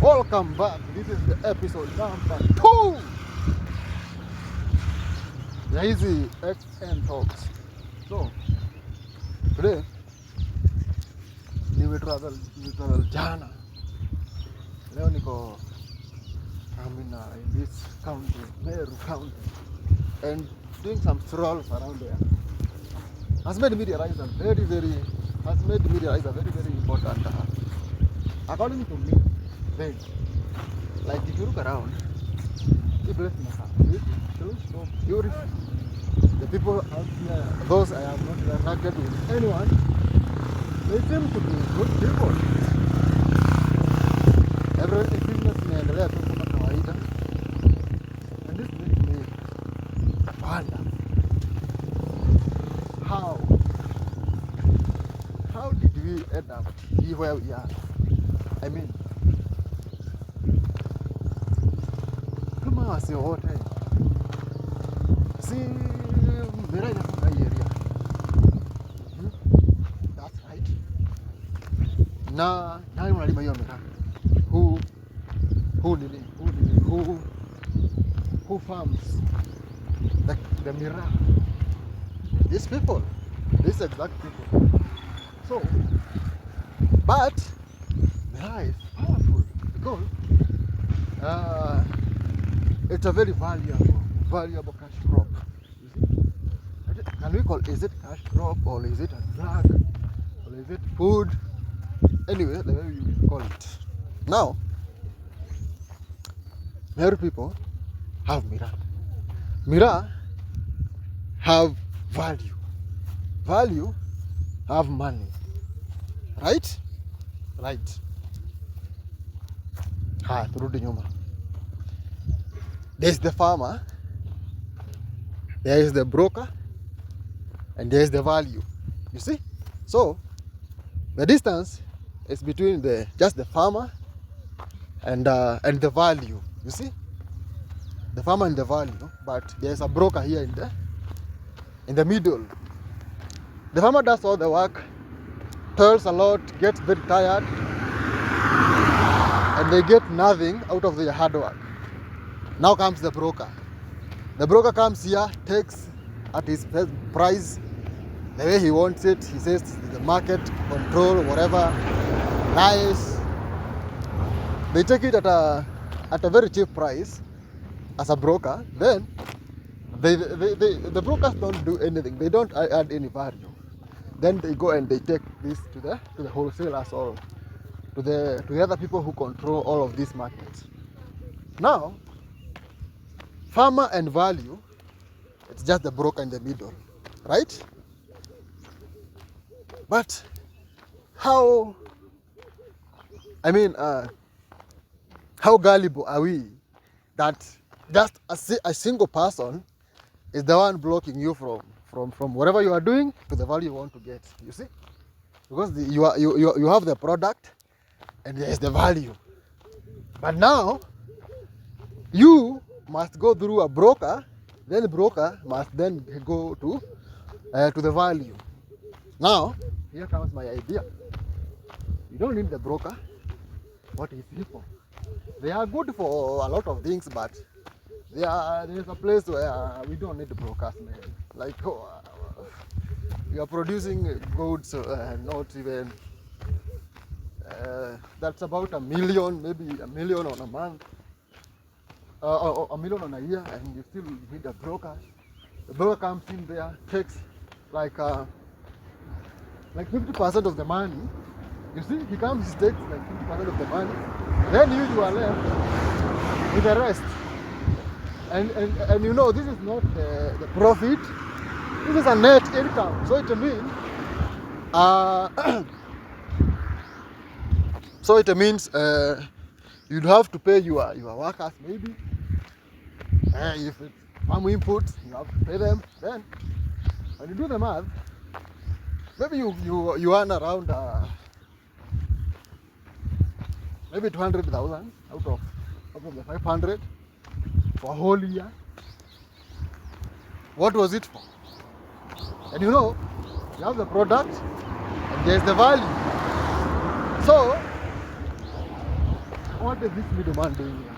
Welcome back. This is the episode number 2. The Easy XN Talks. So, today, we travel jana. Leo niko in this county, Meru County, and doing some strolls around there. Has made me realize a very important. According to me, then, like if you look around, the place is so beautiful. The people out here, those I have not interacted with anyone, they seem to be good people. Everything is inaendelea tu kama kawaida. And this makes me wonder, how did we end up here where we are? I mean, kama wasi wote si miraa inatoka hii area. That's right. Na nani unalima hiyo miraa? Who farms the miraa? These people, these exact people. So, but miraa is powerful because it's a very valuable cash crop. Can we call is it cash crop, or is it a drug, or is it food? Anyway, the way you call it. Now, Meru people have miraa. Miraa have value. Value have money. Right? Right. Turudi nyuma. There's the farmer, there is the broker, and there is the value. You see? So the distance is between just the farmer and the value. You see? The farmer and the value, but there's a broker here in the middle. The farmer does all the work, toils a lot, gets very tired, and they get nothing out of their hard work. Now comes the broker. The broker comes here, takes at his price, the way he wants it. He says the market control, whatever. Nice. They take it at a very cheap price as a broker. Then the brokers don't do anything. They don't add any value. Then they go and they take this to the wholesalers or to the other people who control all of these markets. Now, farmer and value, it's just the broker in the middle, right? But how gullible are we that just a single person is the one blocking you from whatever you are doing to the value you want to get? You see, because you have the product and there's the value, but now you must go through a broker, then the broker must then go to the value. Now, here comes my idea. You don't need the broker. What is he for? They are good for a lot of things, but there's a place where we don't need the brokers, man. Like, we are producing goods, not even, that's about $1 million, maybe $1 million on a month. Or $1 million on a year, and you still need a broker. The broker comes in there, takes like 50% of the money. You see, he comes, he takes like 50% of the money. Then you are left with the rest. And you know, this is not the profit. This is a net income. So it means, you'd have to pay your workers maybe. If it's farm input, you have to pay them. Then, when you do the math, maybe you earn around maybe 200,000 out of the 500 for a whole year. What was it for? And you know, you have the product and there's the value. So What is this middleman doing here?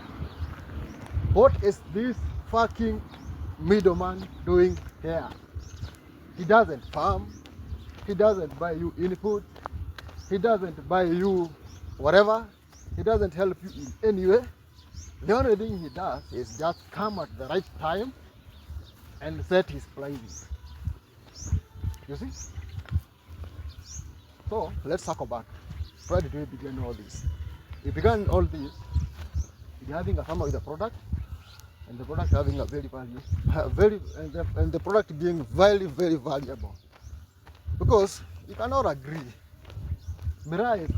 What is this fucking middleman doing here? He doesn't farm. He doesn't buy you input. He doesn't buy you whatever. He doesn't help you in any way. The only thing he does is just come at the right time and set his prices. You see? So let's circle back. Where did we begin all this? We began all this with having a farmer with a product, and the product having a and the product being very, very valuable. Because you cannot agree. Miraa is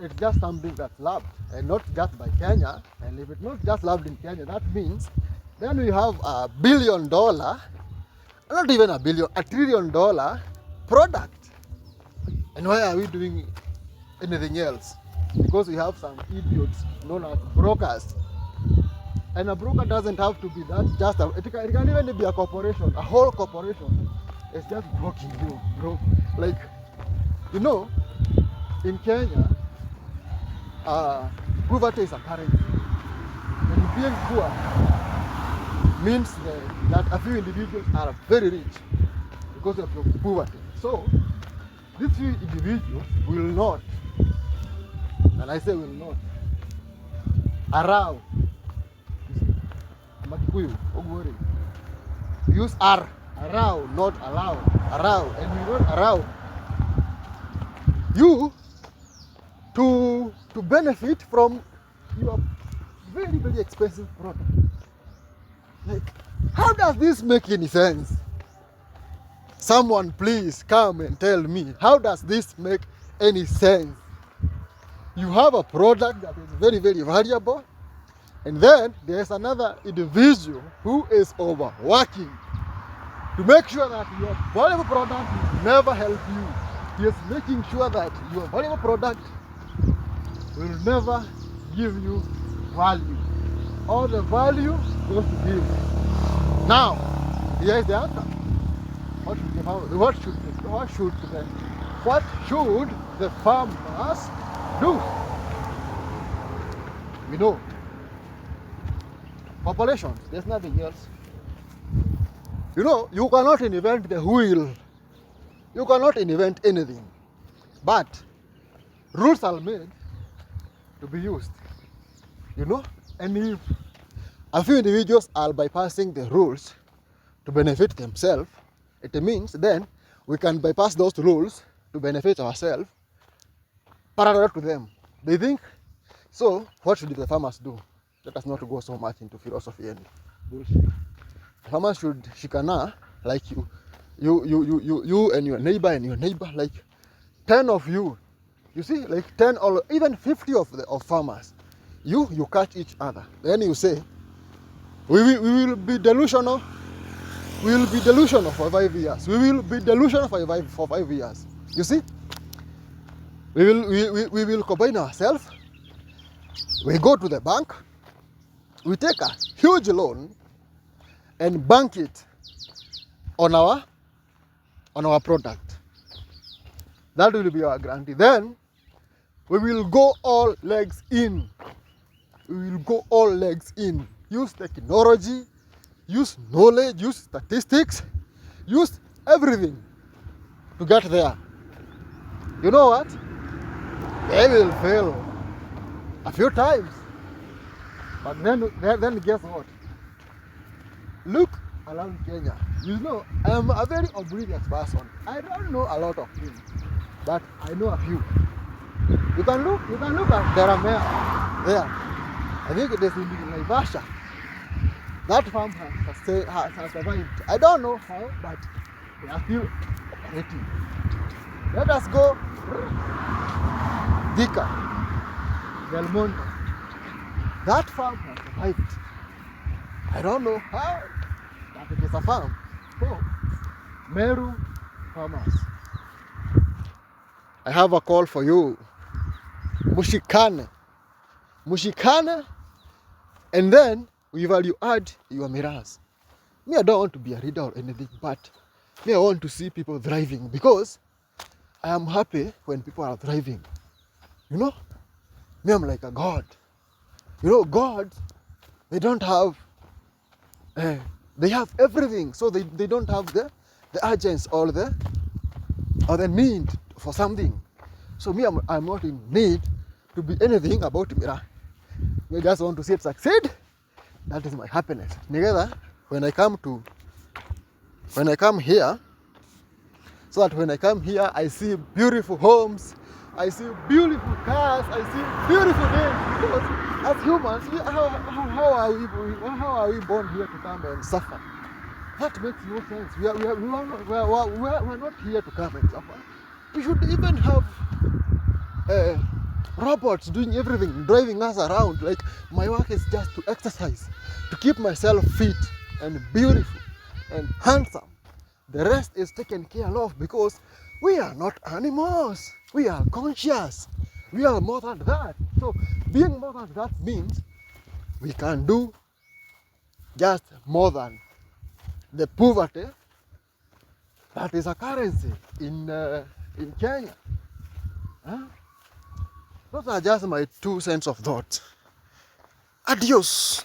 it's just something that's loved, and not just by Kenya. And if it's not just loved in Kenya, that means then we have $1 billion, not even a billion, $1 trillion product. And why are we doing anything else? Because we have some idiots known as brokers. And a broker doesn't have to be that just it can even be a corporation, a whole corporation. It's just broking you, bro. Like, you know, in Kenya, poverty is a currency. And being poor means that a few individuals are very rich because of your poverty. So, these few individuals will not, and I say will not, allow, use R, allow, not allow, allow, and we not allow you to benefit from your very, very expensive product. Like, how does this make any sense? Someone please come and tell me, how does this make any sense? You have a product that is very, very valuable, and then there's another individual who is overworking to make sure that your valuable product will never help you. He is making sure that your valuable product will never give you value. All the value goes to him. Now, here is the answer. What should the farmers do? We know. Populations, there's nothing else. You know, you cannot invent the wheel. You cannot invent anything. But rules are made to be used. You know? And if a few individuals are bypassing the rules to benefit themselves, it means then we can bypass those rules to benefit ourselves parallel to them. They think, so what should the farmers do? Let us not go so much into philosophy and bullshit. Farmers should shikana, like you and your neighbor, like 10 of you. You see, like 10 or even 50 of farmers. You catch each other. Then you say, we will be delusional. We will be delusional for 5 years. We will be delusional for 5 years. You see? We will combine ourselves. We go to the bank. We take a huge loan and bank it on our product. That will be our guarantee. Then we will go all legs in. We will go all legs in. Use technology, use knowledge, use statistics, use everything to get there. You know what? They will fail a few times. But then guess what? Look around Kenya. You know, I am a very oblivious person. I don't know a lot of things, but I know a few. You can look at Deramea there. I think it is in Naivasha. That farm has survived. I don't know how, but they are still operating. Let us go Thika, Del Monte. That farm has survived. I don't know how, but it is a farm. So, Meru farmers, I have a call for you. Mushikane, and then we value add your miras. Me, I don't want to be a reader or anything, but me, I want to see people thriving, because I am happy when people are thriving. You know, Me, I'm like a god. You know, gods, they don't have, they have everything. So they don't have the urgency or the need for something. So me, I'm not in need to be anything about miraa. I just want to see it succeed. That is my happiness. Together, when I come here, so that when I come here, I see beautiful homes, I see beautiful cars, I see beautiful things. Because as humans, how are we born here to come and suffer? That makes no sense. We're not here to come and suffer. We should even have robots doing everything, driving us around. Like, my work is just to exercise, to keep myself fit and beautiful and handsome. The rest is taken care of, because we are not animals. We are conscious. We are more than that. So being more than that means we can do just more than the poverty that is a currency in Kenya. Huh? Those are just my 2 cents of thought. Adios.